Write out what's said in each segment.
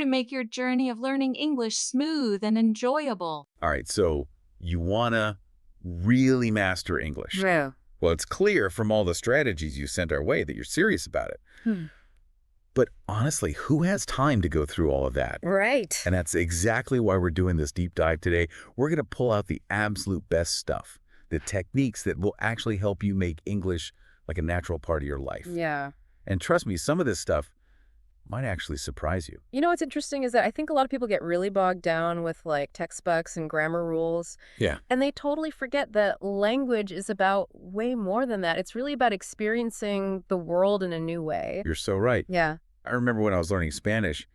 to make your journey of learning English smooth and enjoyable. All right, so you want to really master English. True. Well, it's clear from all the strategies you sent our way that you're serious about it. But honestly, who has time to go through all of that? Right. And that's exactly why we're doing this deep dive today. We're going to pull out the absolute best stuff, the techniques that will actually help you make English like a natural part of your life. Yeah. And trust me, some of this stuff might actually surprise you. You know what's interesting is that I think a lot of people get really bogged down with like textbooks and grammar rules. Yeah. And they totally forget that language is about way more than that. It's really about experiencing the world in a new way. You're so right. Yeah. I remember when I was learning Spanish,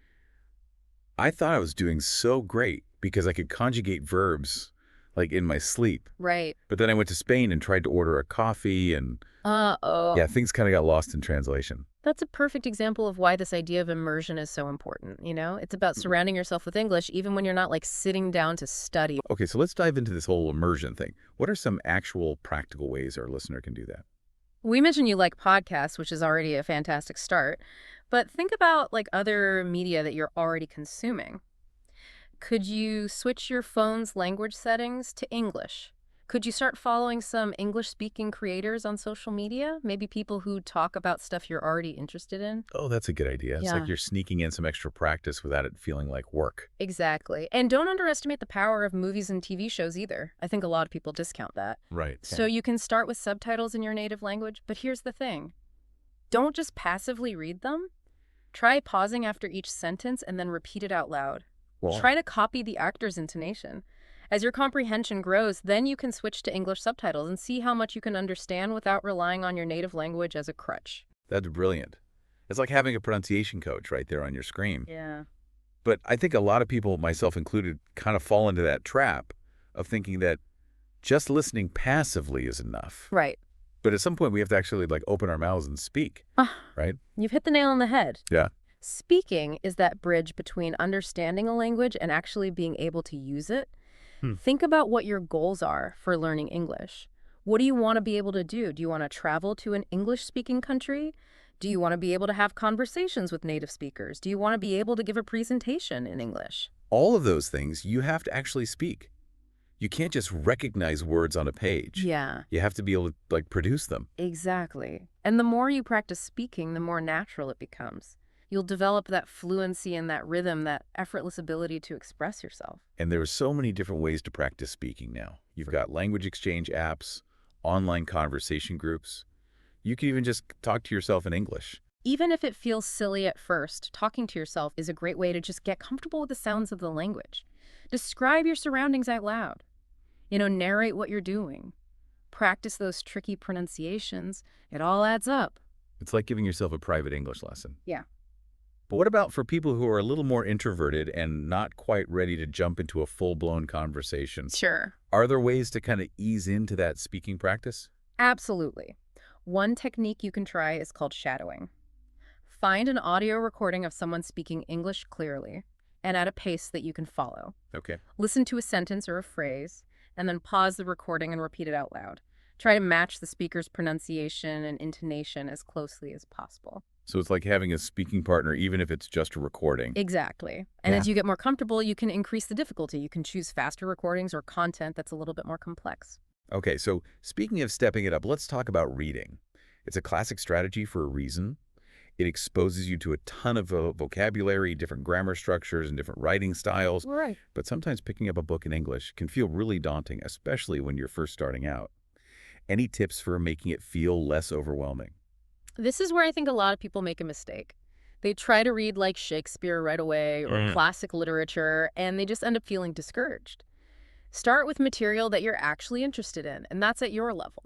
I thought I was doing so great because I could conjugate verbs like in my sleep. Right. But then I went to Spain and tried to order a coffee and yeah, things kind of got lost in translation. That's a perfect example of why this idea of immersion is so important, you know? It's about surrounding yourself with English even when you're not like sitting down to study. Okay, so let's dive into this whole immersion thing. What are some actual practical ways our listener can do that? We mentioned you like podcasts, which is already a fantastic start, but think about like other media that you're already consuming. Could you switch your phone's language settings to English? Could you start following some English-speaking creators on social media? Maybe people who talk about stuff you're already interested in? Oh, that's a good idea. It's like Yeah. you're sneaking in some extra practice without it feeling like work. Exactly. And don't underestimate the power of movies and TV shows either. I think a lot of people discount that. Right. So you can start with subtitles in your native language, but here's the thing. Don't just passively read them. Try pausing after each sentence and then repeat it out loud. Well, Try to copy the actor's intonation. As your comprehension grows, then you can switch to English subtitles and see how much you can understand without relying on your native language as a crutch. that's brilliant. It's like having a pronunciation coach right there on your screen. Yeah. But I think a lot of people, myself included, kind of fall into that trap of thinking that just listening passively is enough. Right. But at some point, we have to actually like open our mouths and speak, right? You've hit the nail on the head. Yeah. Speaking is that bridge between understanding a language and actually being able to use it. Think about what your goals are for learning English. What do you want to be able to do? Do you want to travel to an English-speaking country? Do you want to be able to have conversations with native speakers? Do you want to be able to give a presentation in English? All of those things, you have to actually speak. You can't just recognize words on a page. Yeah, You have to be able to like produce them. exactly. And the more you practice speaking, the more natural it becomes. You'll develop that fluency and that rhythm, that effortless ability to express yourself. And there are so many different ways to practice speaking now. You've got language exchange apps, online conversation groups. You can even just talk to yourself in English. Even if it feels silly at first, talking to yourself is a great way to just get comfortable with the sounds of the language. Describe your surroundings out loud. Narrate what you're doing. Practice those tricky pronunciations. It all adds up. It's like giving yourself a private English lesson. Yeah. But what about for people who are a little more introverted and not quite ready to jump into a full-blown conversation? Sure. Are there ways to kind of ease into that speaking practice? Absolutely. One technique you can try is called shadowing. Find an audio recording of someone speaking English clearly and at a pace that you can follow. Okay. Listen to a sentence or a phrase, and then pause the recording and repeat it out loud. Try to match the speaker's pronunciation and intonation as closely as possible. So it's like having a speaking partner, even if it's just a recording. Exactly. And Yeah. as you get more comfortable, you can increase the difficulty. You can choose faster recordings or content that's a little bit more complex. Okay, so speaking of stepping it up, let's talk about reading. It's a classic strategy for a reason. It exposes you to a ton of vocabulary, different grammar structures, and different writing styles. Right. But sometimes picking up a book in English can feel really daunting, especially when you're first starting out. Any tips for making it feel less overwhelming? This is where I think a lot of people make a mistake. They try to read like Shakespeare right away or classic literature, and they just end up feeling discouraged. Start with material that you're actually interested in, and that's at your level.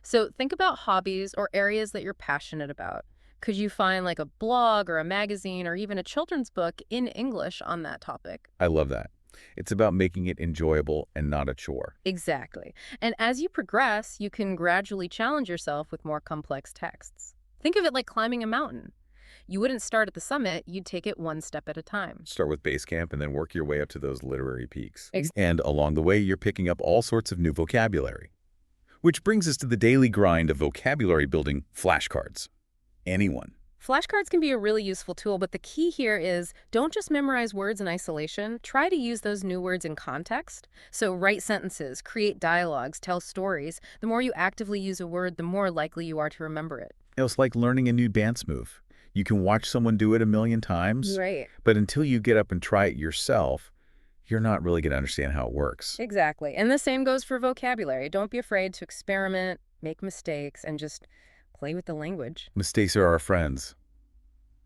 So think about hobbies or areas that you're passionate about. Could you find like a blog or a magazine or even a children's book in English on that topic? I love that. It's about making it enjoyable and not a chore. Exactly. And as you progress, you can gradually challenge yourself with more complex texts. Think of it like climbing a mountain. You wouldn't start at the summit, you'd take it one step at a time. Start with base camp and then work your way up to those literary peaks. Ex- And along the way, you're picking up all sorts of new vocabulary. Which brings us to the daily grind of vocabulary building flashcards. Anyone, Flashcards can be a really useful tool, but the key here is don't just memorize words in isolation. Try to use those new words in context. So write sentences, create dialogues, tell stories. The more you actively use a word, the more likely you are to remember it. It's like learning a new dance move. You can watch someone do it a million times, Right. but until you get up and try it yourself, you're not really going to understand how it works. Exactly. And the same goes for vocabulary. Don't be afraid to experiment, make mistakes, and just play with the language. Mistakes are our friends.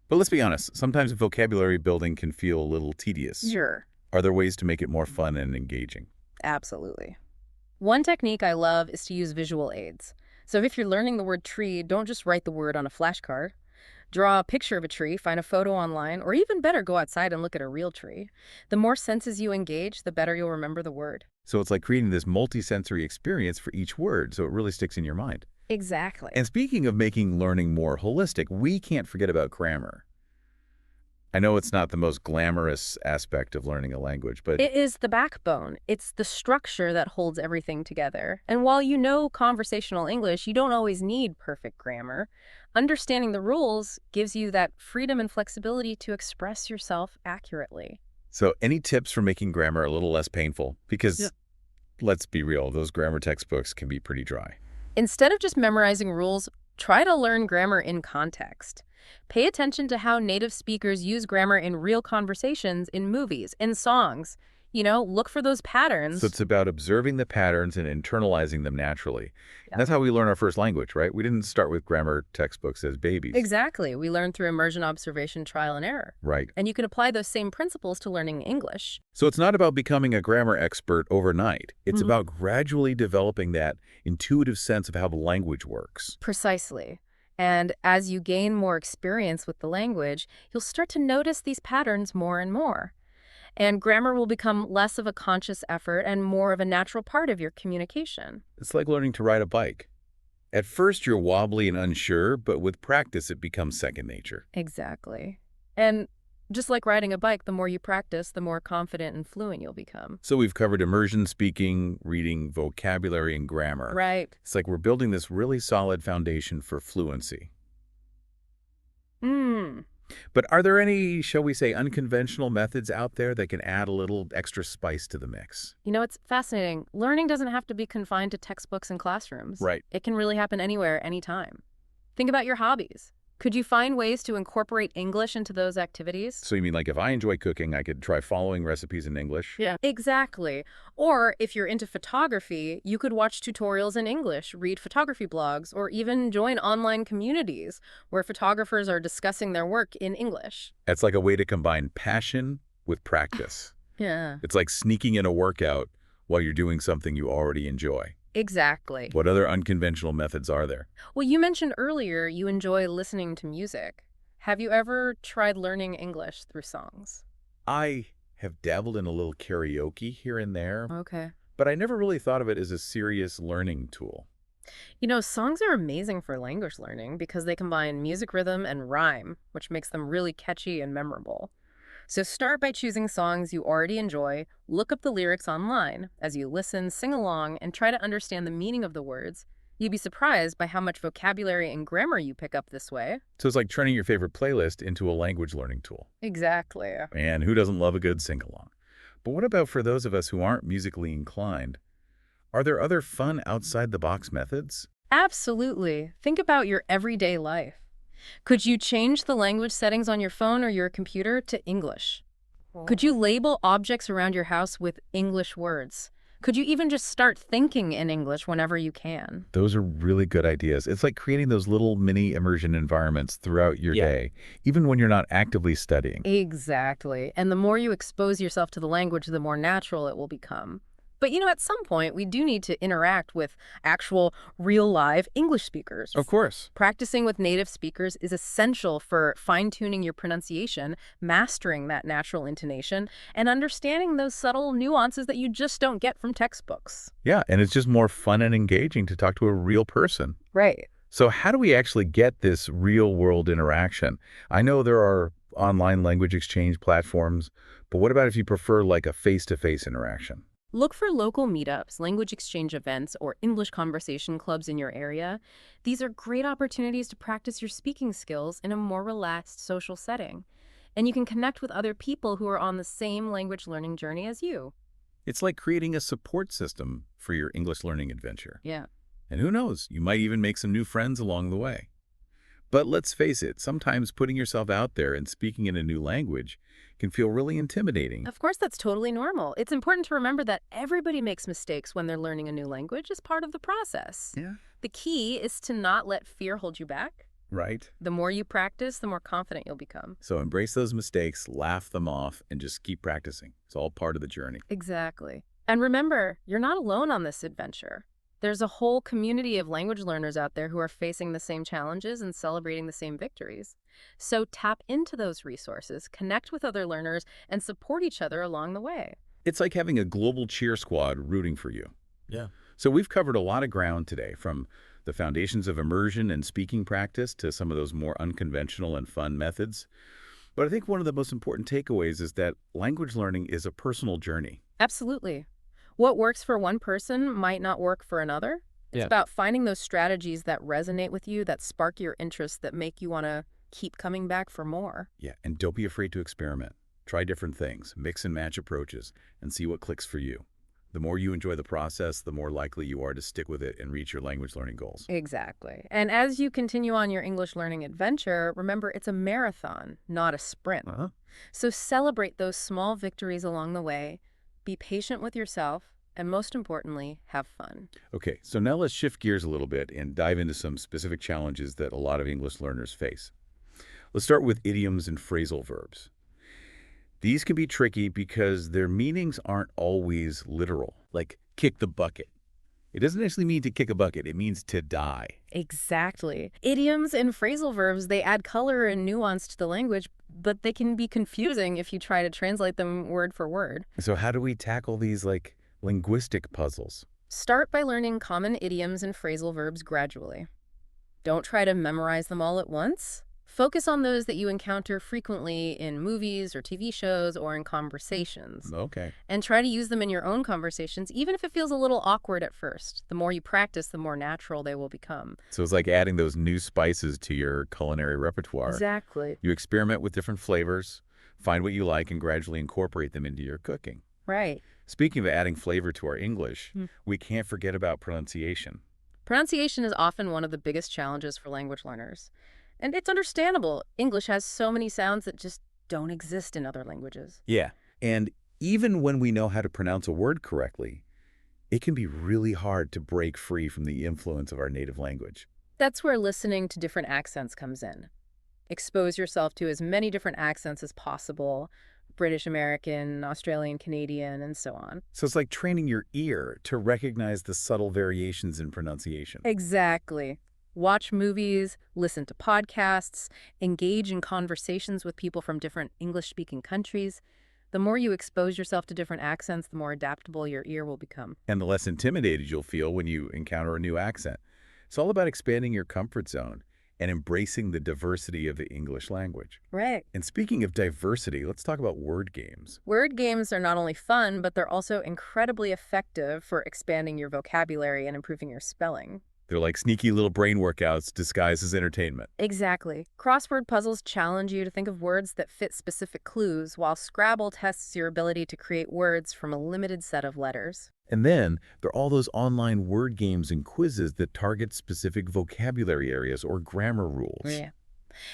But let's be honest, sometimes vocabulary building can feel a little tedious. Sure. Are there ways to make it more fun and engaging? Absolutely. One technique I love is to use visual aids. So if you're learning the word tree, don't just write the word on a flashcard. Draw a picture of a tree, find a photo online, or even better, go outside and look at a real tree. The more senses you engage, the better you'll remember the word. So it's like creating this multi-sensory experience for each word so it really sticks in your mind. Exactly. And speaking of making learning more holistic, we can't forget about grammar. I know it's not the most glamorous aspect of learning a language, but It is the backbone. It's the structure that holds everything together. And while you know conversational English, you don't always need perfect grammar. Understanding the rules gives you that freedom and flexibility to express yourself accurately. so any tips for making grammar a little less painful? Because Yeah. let's be real, those grammar textbooks can be pretty dry. Instead of just memorizing rules, try to learn grammar in context. Pay attention to how native speakers use grammar in real conversations, in movies, in songs. Look for those patterns. So it's about observing the patterns and internalizing them naturally. Yeah. And that's how we learn our first language, right? We didn't start with grammar textbooks as babies. Exactly. We learn through immersion, observation, trial, and error. Right. And you can apply those same principles to learning English. So it's not about becoming a grammar expert overnight. It's Mhm. about gradually developing that intuitive sense of how the language works. Precisely. And as you gain more experience with the language, you'll start to notice these patterns more and more. And grammar will become less of a conscious effort and more of a natural part of your communication. It's like learning to ride a bike. At first, you're wobbly and unsure, but with practice, it becomes second nature. Exactly. And just like riding a bike, the more you practice, the more confident and fluent you'll become. So we've covered immersion, speaking, reading, vocabulary, and grammar. Right. It's like we're building this really solid foundation for fluency. Mm. But are there any, shall we say, unconventional methods out there that can add a little extra spice to the mix? It's fascinating. Learning doesn't have to be confined to textbooks and classrooms. Right. It can really happen anywhere, anytime. Think about your hobbies. Could you find ways to incorporate English into those activities? So you mean like if I enjoy cooking, I could try following recipes in English? Yeah. Exactly. Or if you're into photography, you could watch tutorials in English, read photography blogs, or even join online communities where photographers are discussing their work in English. It's like a way to combine passion with practice. Yeah. It's like sneaking in a workout while you're doing something you already enjoy. Exactly. What other unconventional methods are there? Well, you mentioned earlier you enjoy listening to music. Have you ever tried learning English through songs? I have dabbled in a little karaoke here and there, Okay. but I never really thought of it as a serious learning tool. Songs are amazing for language learning because they combine music rhythm and rhyme, which makes them really catchy and memorable. So start by choosing songs you already enjoy, look up the lyrics online. As you listen, sing along, and try to understand the meaning of the words. You'd be surprised by how much vocabulary and grammar you pick up this way. So it's like turning your favorite playlist into a language learning tool. Exactly. And who doesn't love a good sing-along? But what about for those of us who aren't musically inclined? Are there other fun outside-the-box methods? Absolutely. Think about your everyday life. Could you change the language settings on your phone or your computer to English? Could you label objects around your house with English words? Could you even just start thinking in English whenever you can? Those are really good ideas. It's like creating those little mini immersion environments throughout your Yeah. day, even when you're not actively studying. Exactly. And the more you expose yourself to the language, the more natural it will become. But at some point, we do need to interact with actual, real live English speakers. Of course. Practicing with native speakers is essential for fine-tuning your pronunciation, mastering that natural intonation, and understanding those subtle nuances that you just don't get from textbooks. Yeah, and it's just more fun and engaging to talk to a real person. Right. So how do we actually get this real-world interaction? I know there are online language exchange platforms, but what about if you prefer like a face-to-face interaction? Look for local meetups, language exchange events, or English conversation clubs in your area. These are great opportunities to practice your speaking skills in a more relaxed social setting. And you can connect with other people who are on the same language learning journey as you. It's like creating a support system for your English learning adventure. Yeah. And who knows, you might even make some new friends along the way. But let's face it, sometimes putting yourself out there and speaking in a new language can feel really intimidating. Of course, that's totally normal. It's important to remember that everybody makes mistakes when they're learning a new language as part of the process. Yeah. The key is to not let fear hold you back. Right? The more you practice, the more confident you'll become. So embrace those mistakes, laugh them off, and just keep practicing. It's all part of the journey. Exactly. And remember, you're not alone on this adventure. There's a whole community of language learners out there who are facing the same challenges and celebrating the same victories. So tap into those resources, connect with other learners, and support each other along the way. It's like having a global cheer squad rooting for you. Yeah. So we've covered a lot of ground today, from the foundations of immersion and speaking practice to some of those more unconventional and fun methods. But I think one of the most important takeaways is that language learning is a personal journey. Absolutely. What works for one person might not work for another. It's Yeah. about finding those strategies that resonate with you, that spark your interest, that make you want to keep coming back for more. Yeah, and don't be afraid to experiment. Try different things, mix and match approaches, and see what clicks for you. The more you enjoy the process, the more likely you are to stick with it and reach your language learning goals. Exactly. And as you continue on your English learning adventure, remember it's a marathon, not a sprint. Uh-huh. So celebrate those small victories along the way, be patient with yourself, and most importantly, have fun. Okay, so now let's shift gears a little bit and dive into some specific challenges that a lot of English learners face. Let's start with idioms and phrasal verbs. These can be tricky because their meanings aren't always literal, like kick the bucket. It doesn't actually mean to kick a bucket, it means to die. Exactly. Idioms and phrasal verbs, they add color and nuance to the language, but they can be confusing if you try to translate them word for word. So how do we tackle these linguistic puzzles? Start by learning common idioms and phrasal verbs gradually. Don't try to memorize them all at once. Focus on those that you encounter frequently in movies or TV shows or in conversations. Okay. And try to use them in your own conversations, even if it feels a little awkward at first. The more you practice, the more natural they will become. So it's like adding those new spices to your culinary repertoire. Exactly. You experiment with different flavors, find what you like, and gradually incorporate them into your cooking. Right. Speaking of adding flavor to our English, we can't forget about pronunciation. Pronunciation is often one of the biggest challenges for language learners. And it's understandable. English has so many sounds that just don't exist in other languages. Yeah. And even when we know how to pronounce a word correctly, it can be really hard to break free from the influence of our native language. That's where listening to different accents comes in. Expose yourself to as many different accents as possible: British American, Australian Canadian, and so on. So it's like training your ear to recognize the subtle variations in pronunciation. Exactly. Watch movies, listen to podcasts, engage in conversations with people from different English-speaking countries. The more you expose yourself to different accents, the more adaptable your ear will become. And the less intimidated you'll feel when you encounter a new accent. It's all about expanding your comfort zone and embracing the diversity of the English language. Right. And speaking of diversity, let's talk about word games. Word games are not only fun, but they're also incredibly effective for expanding your vocabulary and improving your spelling. They're like sneaky little brain workouts disguised as entertainment. Exactly. Crossword puzzles challenge you to think of words that fit specific clues, while Scrabble tests your ability to create words from a limited set of letters. And then there are all those online word games and quizzes that target specific vocabulary areas or grammar rules. Yeah.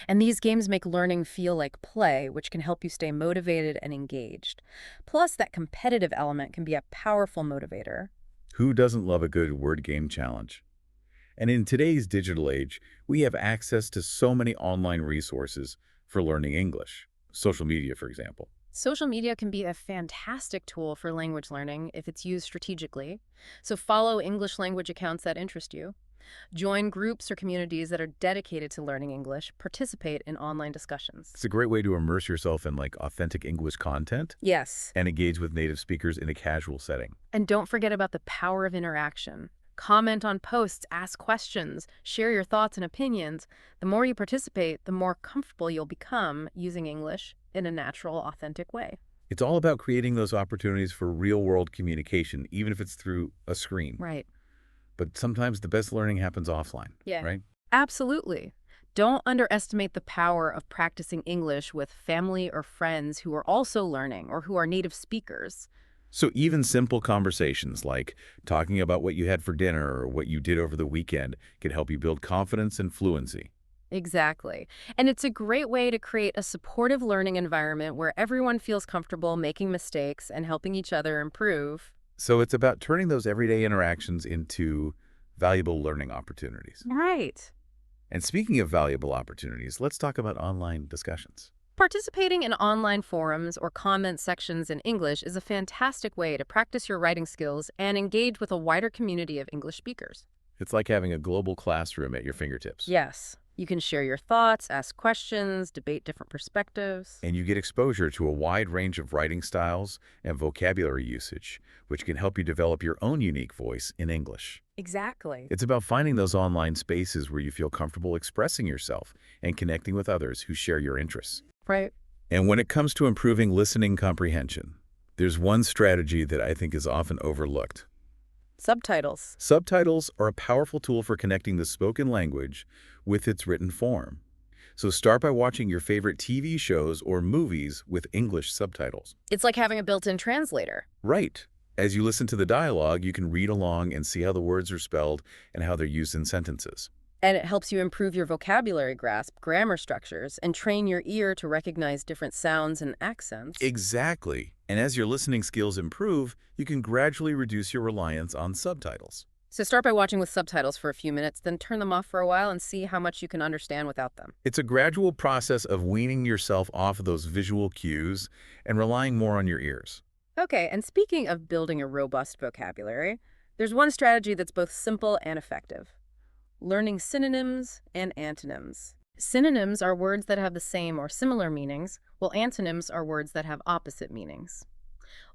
And these games make learning feel like play, which can help you stay motivated and engaged. Plus, that competitive element can be a powerful motivator. Who doesn't love a good word game challenge? And in today's digital age, we have access to so many online resources for learning English. Social media, for example. Social media can be a fantastic tool for language learning if it's used strategically. So follow English language accounts that interest you. Join groups or communities that are dedicated to learning English. Participate in online discussions. It's a great way to immerse yourself in authentic English content Yes. and engage with native speakers in a casual setting. And don't forget about the power of interaction. Comment on posts, ask questions, share your thoughts and opinions. The more you participate, the more comfortable you'll become using English in a natural, authentic way. It's all about creating those opportunities for real-world communication, even if it's through a screen. Right. But sometimes the best learning happens offline, Yeah. right? Absolutely. Don't underestimate the power of practicing English with family or friends who are also learning or who are native speakers. So even simple conversations like talking about what you had for dinner or what you did over the weekend can help you build confidence and fluency. Exactly. And it's a great way to create a supportive learning environment where everyone feels comfortable making mistakes and helping each other improve. So it's about turning those everyday interactions into valuable learning opportunities. Right. And speaking of valuable opportunities, let's talk about online discussions. Participating in online forums or comment sections in English is a fantastic way to practice your writing skills and engage with a wider community of English speakers. It's like having a global classroom at your fingertips. Yes, you can share your thoughts, ask questions, debate different perspectives. And you get exposure to a wide range of writing styles and vocabulary usage, which can help you develop your own unique voice in English. Exactly. It's about finding those online spaces where you feel comfortable expressing yourself and connecting with others who share your interests. Right. And when it comes to improving listening comprehension, there's one strategy that I think is often overlooked. Subtitles. Subtitles are a powerful tool for connecting the spoken language with its written form. So start by watching your favorite TV shows or movies with English subtitles. It's like having a built-in translator. Right. As you listen to the dialogue, you can read along and see how the words are spelled and how they're used in sentences. And it helps you improve your vocabulary grasp, grammar structures, and train your ear to recognize different sounds and accents. Exactly. And as your listening skills improve, you can gradually reduce your reliance on subtitles. So start by watching with subtitles for a few minutes, then turn them off for a while and see how much you can understand without them. It's a gradual process of weaning yourself off of those visual cues and relying more on your ears. Okay, and speaking of building a robust vocabulary, there's one strategy that's both simple and effective. Learning synonyms and antonyms. Synonyms are words that have the same or similar meanings, while antonyms are words that have opposite meanings.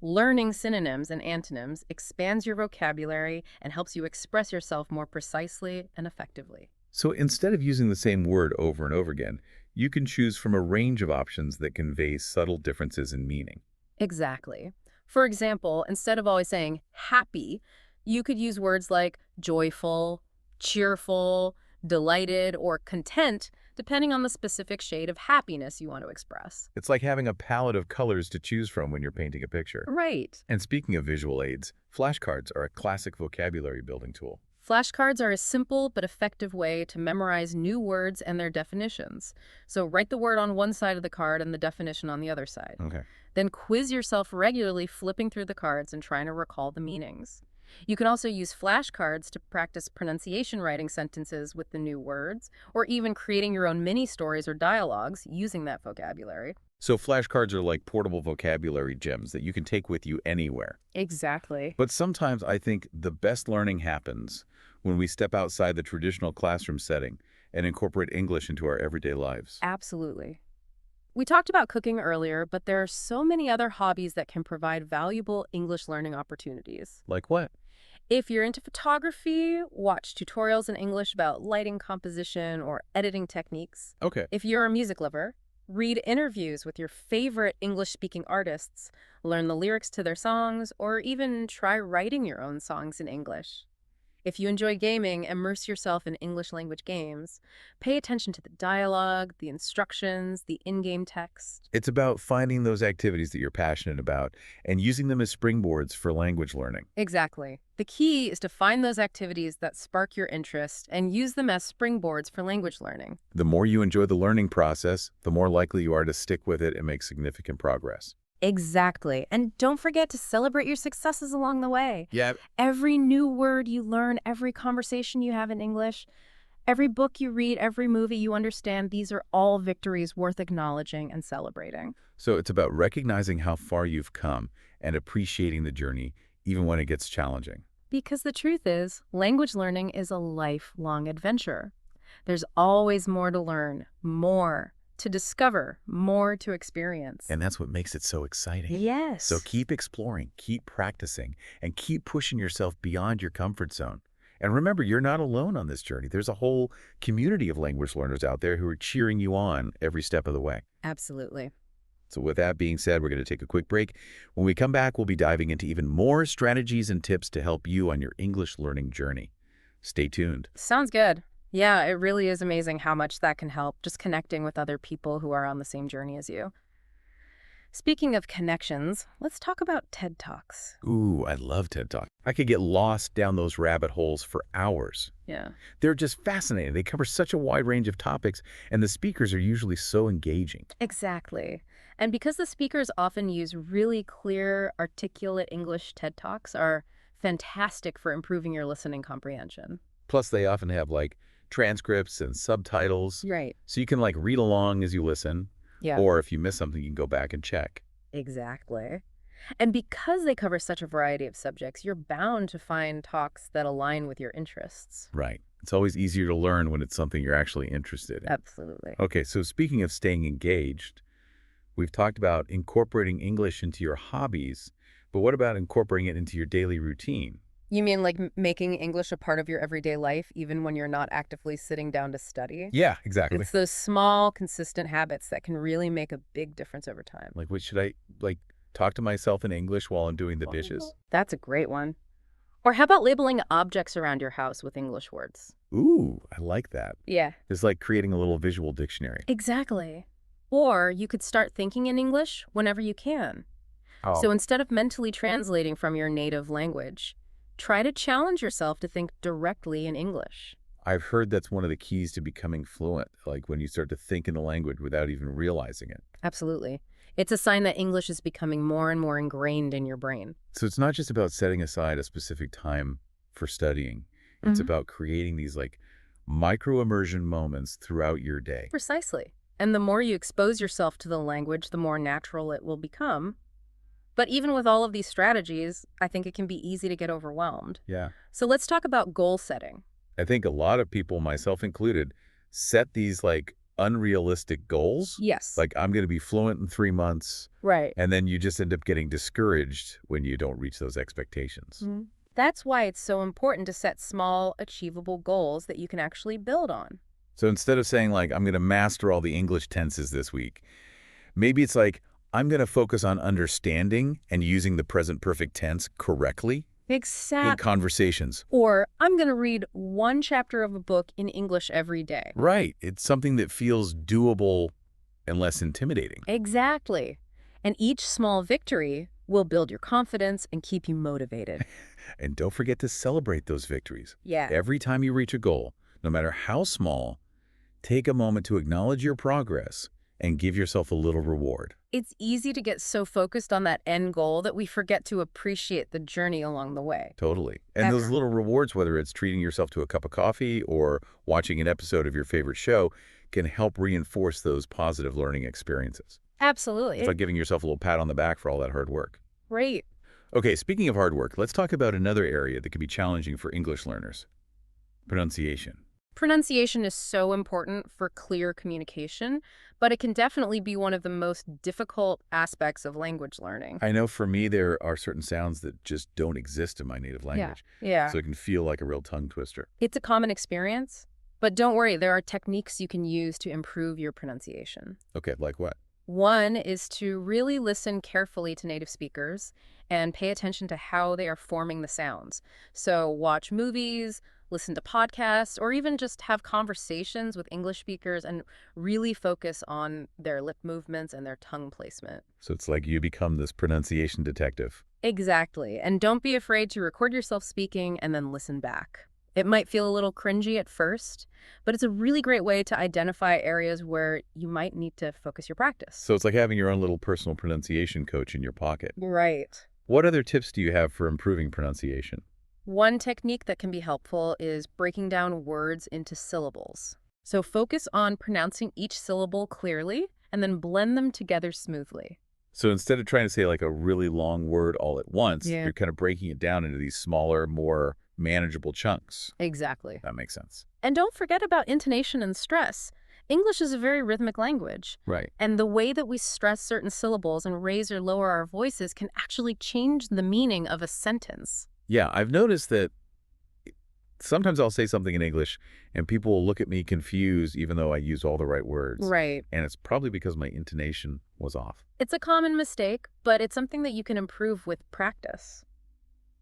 Learning synonyms and antonyms expands your vocabulary and helps you express yourself more precisely and effectively. So instead of using the same word over and over again, you can choose from a range of options that convey subtle differences in meaning. Exactly. For example, instead of always saying happy, you could use words like joyful, cheerful, delighted, or content, depending on the specific shade of happiness you want to express. It's like having a palette of colors to choose from when you're painting a picture. Right. And speaking of visual aids, flashcards are a classic vocabulary building tool. Flashcards are a simple but effective way to memorize new words and their definitions. So write the word on one side of the card and the definition on the other side. Okay. Then quiz yourself regularly flipping through the cards and trying to recall the meanings. You can also use flashcards to practice pronunciation writing sentences with the new words, or even creating your own mini stories or dialogues using that vocabulary. So flashcards are like portable vocabulary gems that you can take with you anywhere. Exactly. But sometimes I think the best learning happens when we step outside the traditional classroom setting and incorporate English into our everyday lives. Absolutely. We talked about cooking earlier, but there are so many other hobbies that can provide valuable English learning opportunities. Like what? If you're into photography, watch tutorials in English about lighting composition or editing techniques. Okay. If you're a music lover, read interviews with your favorite English-speaking artists, learn the lyrics to their songs, or even try writing your own songs in English. If you enjoy gaming, immerse yourself in English language games. Pay attention to the dialogue, the instructions, the in-game text. It's about finding those activities that you're passionate about and using them as springboards for language learning. Exactly. The key is to find those activities that spark your interest and use them as springboards for language learning. The more you enjoy the learning process, the more likely you are to stick with it and make significant progress. Exactly. And don't forget to celebrate your successes along the way. Yeah. Every new word you learn, every conversation you have in English, every book you read, every movie you understand, these are all victories worth acknowledging and celebrating. So it's about recognizing how far you've come and appreciating the journey, even when it gets challenging. Because the truth is, language learning is a lifelong adventure. There's always more to learn, more to discover, more to experience. And that's what makes it so exciting. Yes. So keep exploring, keep practicing, and keep pushing yourself beyond your comfort zone. And remember, you're not alone on this journey. There's a whole community of language learners out there who are cheering you on every step of the way. Absolutely. So with that being said, we're going to take a quick break. When we come back, we'll be diving into even more strategies and tips to help you on your English learning journey. Stay tuned. Sounds good. Yeah, it really is amazing how much that can help, just connecting with other people who are on the same journey as you. Speaking of connections, let's talk about TED Talks. Ooh, I love TED Talk. I could get lost down those rabbit holes for hours. Yeah. They're just fascinating. They cover such a wide range of topics, and the speakers are usually so engaging. Exactly. And because the speakers often use really clear, articulate English, TED Talks are fantastic for improving your listening comprehension. Plus, they often have like transcripts and subtitles, Right. so you can like read along as you listen, Yeah. or if you miss something, you can go back and check. Exactly. And because they cover such a variety of subjects, you're bound to find talks that align with your interests. Right. It's always easier to learn when it's something you're actually interested in. Absolutely. Okay, so speaking of staying engaged, we've talked about incorporating English into your hobbies, but what about incorporating it into your daily routine? You mean like making English a part of your everyday life, even when you're not actively sitting down to study? Yeah, exactly. It's those small, consistent habits that can really make a big difference over time. Like, what should I, like, talk to myself in English while I'm doing the dishes? That's a great one. Or how about labeling objects around your house with English words? Ooh, I like that. Yeah. It's like creating a little visual dictionary. Exactly. Or you could start thinking in English whenever you can. Oh, So instead of mentally translating from your native language, try to challenge yourself to think directly in English. I've heard that's one of the keys to becoming fluent, like when you start to think in the language without even realizing it. Absolutely. It's a sign that English is becoming more and more ingrained in your brain. So it's not just about setting aside a specific time for studying. It's about creating these like micro immersion moments throughout your day. Precisely. And the more you expose yourself to the language, the more natural it will become. But even with all of these strategies, I think it can be easy to get overwhelmed. Yeah. So let's talk about goal setting. I think a lot of people, myself included, set these like unrealistic goals. Yes. Like, I'm going to be fluent in 3 months. Right. And then you just end up getting discouraged when you don't reach those expectations. That's why it's so important to set small, achievable goals that you can actually build on. So instead of saying like, I'm going to master all the English tenses this week, maybe it's like, I'm going to focus on understanding and using the present perfect tense correctly in Exactly. conversations. Or I'm going to read one chapter of a book in English every day. Right. It's something that feels doable and less intimidating. Exactly. And each small victory will build your confidence and keep you motivated. And don't forget to celebrate those victories. Yeah. Every time you reach a goal, no matter how small, take a moment to acknowledge your progress and give yourself a little reward. It's easy to get so focused on that end goal that we forget to appreciate the journey along the way. Totally. And those Ever. little rewards, whether it's treating yourself to a cup of coffee or watching an episode of your favorite show, can help reinforce those positive learning experiences. Absolutely. It's like giving yourself a little pat on the back for all that hard work. Great. Okay, speaking of hard work, let's talk about another area that can be challenging for English learners: pronunciation. Pronunciation is so important for clear communication, but it can definitely be one of the most difficult aspects of language learning. I know for me, there are certain sounds that just don't exist in my native language. Yeah. So it can feel like a real tongue twister. It's a common experience, but don't worry, there are techniques you can use to improve your pronunciation. Okay, like what? One is to really listen carefully to native speakers and pay attention to how they are forming the sounds. So watch movies, listen to podcasts, or even just have conversations with English speakers and really focus on their lip movements and their tongue placement. So it's like you become this pronunciation detective. Exactly. And don't be afraid to record yourself speaking and then listen back. It might feel a little cringy at first, but it's a really great way to identify areas where you might need to focus your practice. So it's like having your own little personal pronunciation coach in your pocket. Right. What other tips do you have for improving pronunciation? One technique that can be helpful is breaking down words into syllables. So focus on pronouncing each syllable clearly and then blend them together smoothly. So instead of trying to say like a really long word all at once, Yeah. you're kind of breaking it down into these smaller, more manageable chunks. Exactly. That makes sense. And don't forget about intonation and stress. English is a very rhythmic language. Right. And the way that we stress certain syllables and raise or lower our voices can actually change the meaning of a sentence. Yeah, I've noticed that Sometimes I'll say something in English and people will look at me confused even though I use all the right words. Right. And it's probably because my intonation was off. It's a common mistake, but it's something that you can improve with practice.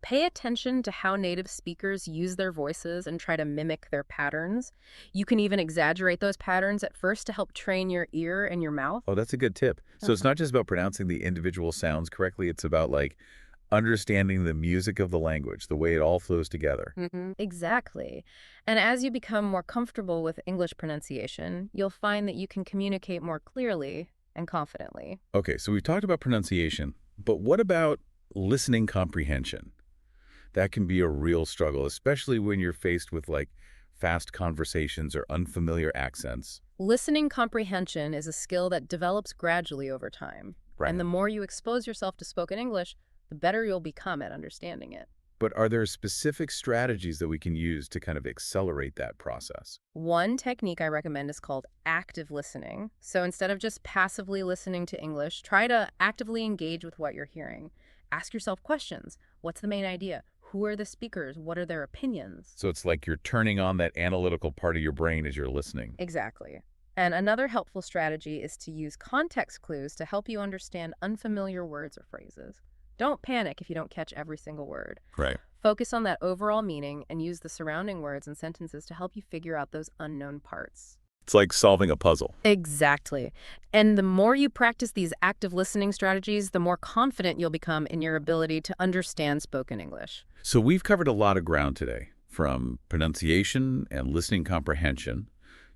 Pay attention to how native speakers use their voices and try to mimic their patterns. You can even exaggerate those patterns at first to help train your ear and your mouth. Oh, that's a good tip. So it's not just about pronouncing the individual sounds correctly. It's about like understanding the music of the language, the way it all flows together. Exactly. And as you become more comfortable with English pronunciation, you'll find that you can communicate more clearly and confidently. Okay, so we've talked about pronunciation, but what about listening comprehension? That can be a real struggle, especially when you're faced with like fast conversations or unfamiliar accents. Listening comprehension is a skill that develops gradually over time. Right. And the more you expose yourself to spoken English, the better you'll become at understanding it. But are there specific strategies that we can use to kind of accelerate that process? One technique I recommend is called active listening. So instead of just passively listening to English, try to actively engage with what you're hearing. Ask yourself questions. What's the main idea? Who are the speakers? What are their opinions? So it's like you're turning on that analytical part of your brain as you're listening. Exactly. And another helpful strategy is to use context clues to help you understand unfamiliar words or phrases. Don't panic if you don't catch every single word. Right. Focus on that overall meaning and use the surrounding words and sentences to help you figure out those unknown parts. It's like solving a puzzle. Exactly. And the more you practice these active listening strategies, the more confident you'll become in your ability to understand spoken English. So we've covered a lot of ground today, from pronunciation and listening comprehension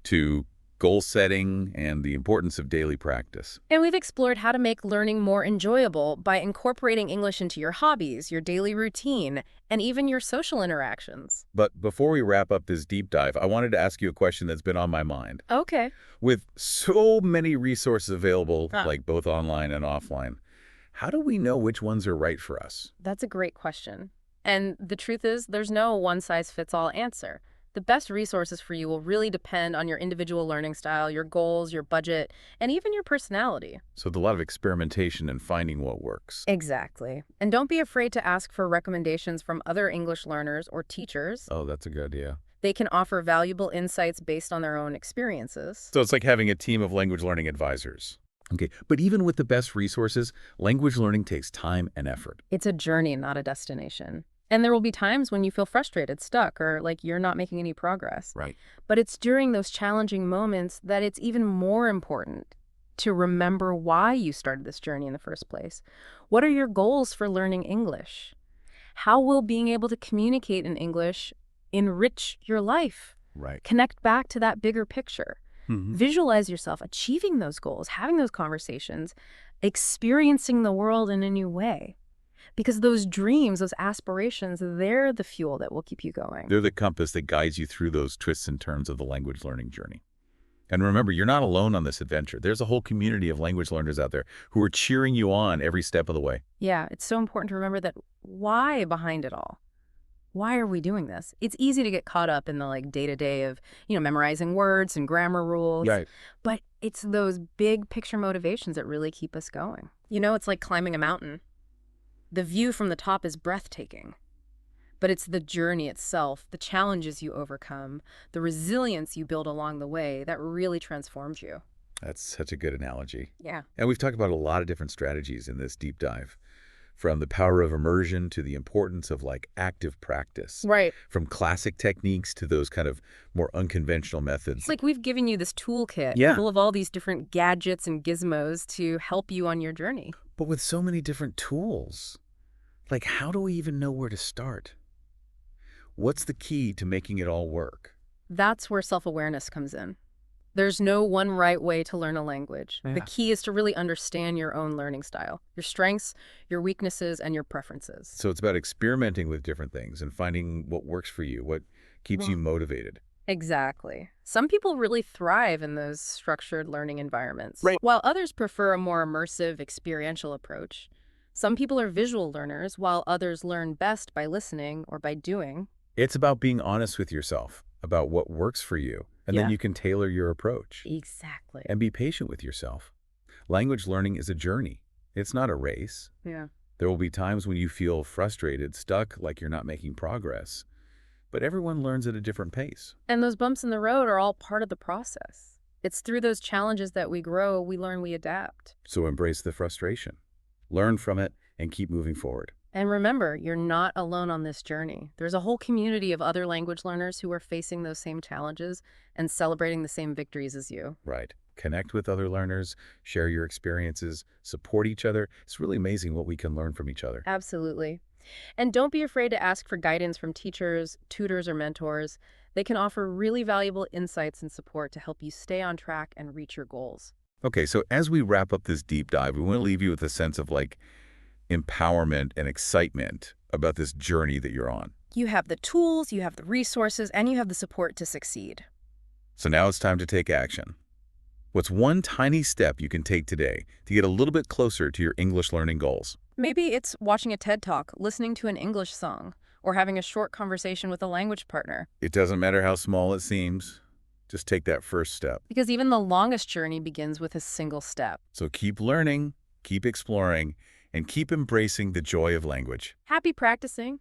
to goal setting and the importance of daily practice. And we've explored how to make learning more enjoyable by incorporating English into your hobbies, your daily routine, and even your social interactions. But before we wrap up this deep dive, I wanted to ask you a question that's been on my mind. Okay. With so many resources available, like both online and offline, how do we know which ones are right for us? That's a great question. And the truth is, there's no one-size-fits-all answer. The best resources for you will really depend on your individual learning style, your goals, your budget, and even your personality. So there's a lot of experimentation and finding what works. Exactly. And don't be afraid to ask for recommendations from other English learners or teachers. Oh, that's a good idea. They can offer valuable insights based on their own experiences. So it's like having a team of language learning advisors. Okay, but even with the best resources, language learning takes time and effort. It's a journey, not a destination. And there will be times when you feel frustrated, stuck, or like you're not making any progress. Right. But it's during those challenging moments that it's even more important to remember why you started this journey in the first place. What are your goals for learning English? How will being able to communicate in English enrich your life? Right. Connect back to that bigger picture. Visualize yourself achieving those goals, having those conversations, experiencing the world in a new way. Because those dreams, those aspirations, they're the fuel that will keep you going. They're the compass that guides you through those twists and turns of the language learning journey. And remember, you're not alone on this adventure. There's a whole community of language learners out there who are cheering you on every step of the way. Yeah, it's so important to remember that why behind it all. Why are we doing this? It's easy to get caught up in the like day-to-day of, memorizing words and grammar rules. Right. But it's those big picture motivations that really keep us going. It's like climbing a mountain. The view from the top is breathtaking, but it's the journey itself, the challenges you overcome, the resilience you build along the way that really transforms you. That's such a good analogy. Yeah. And we've talked about a lot of different strategies in this deep dive, from the power of immersion to the importance of like active practice. Right. From classic techniques to those kind of more unconventional methods. It's like we've given you this toolkit full of all these different gadgets and gizmos to help you on your journey. But with so many different tools, like how do we even know where to start? What's the key to making it all work? That's where self-awareness comes in. There's no one right way to learn a language. Yeah. The key is to really understand your own learning style, your strengths, your weaknesses, and your preferences. So it's about experimenting with different things and finding what works for you, what keeps you motivated. Exactly. Some people really thrive in those structured learning environments, Right. while others prefer a more immersive, experiential approach. Some people are visual learners, while others learn best by listening or by doing. It's about being honest with yourself about what works for you, and then Yeah. you can tailor your approach. Exactly. And be patient with yourself. Language learning is a journey. It's not a race. Yeah. There will be times when you feel frustrated, stuck, like you're not making progress. but everyone learns at a different pace. And those bumps in the road are all part of the process. It's through those challenges that we grow, we learn, we adapt. So embrace the frustration, learn from it, and keep moving forward. And remember, you're not alone on this journey. There's a whole community of other language learners who are facing those same challenges and celebrating the same victories as you. Right. Connect with other learners, share your experiences, support each other. It's really amazing what we can learn from each other. Absolutely. And don't be afraid to ask for guidance from teachers, tutors, or mentors. They can offer really valuable insights and support to help you stay on track and reach your goals. Okay, so as we wrap up this deep dive, we want to leave you with a sense of empowerment and excitement about this journey that you're on. You have the tools, you have the resources, and you have the support to succeed. So now it's time to take action. What's one tiny step you can take today to get a little bit closer to your English learning goals? Maybe it's watching a TED Talk, listening to an English song, or having a short conversation with a language partner. It doesn't matter how small it seems. Just take that first step. Because even the longest journey begins with a single step. So keep learning, keep exploring, and keep embracing the joy of language. Happy practicing!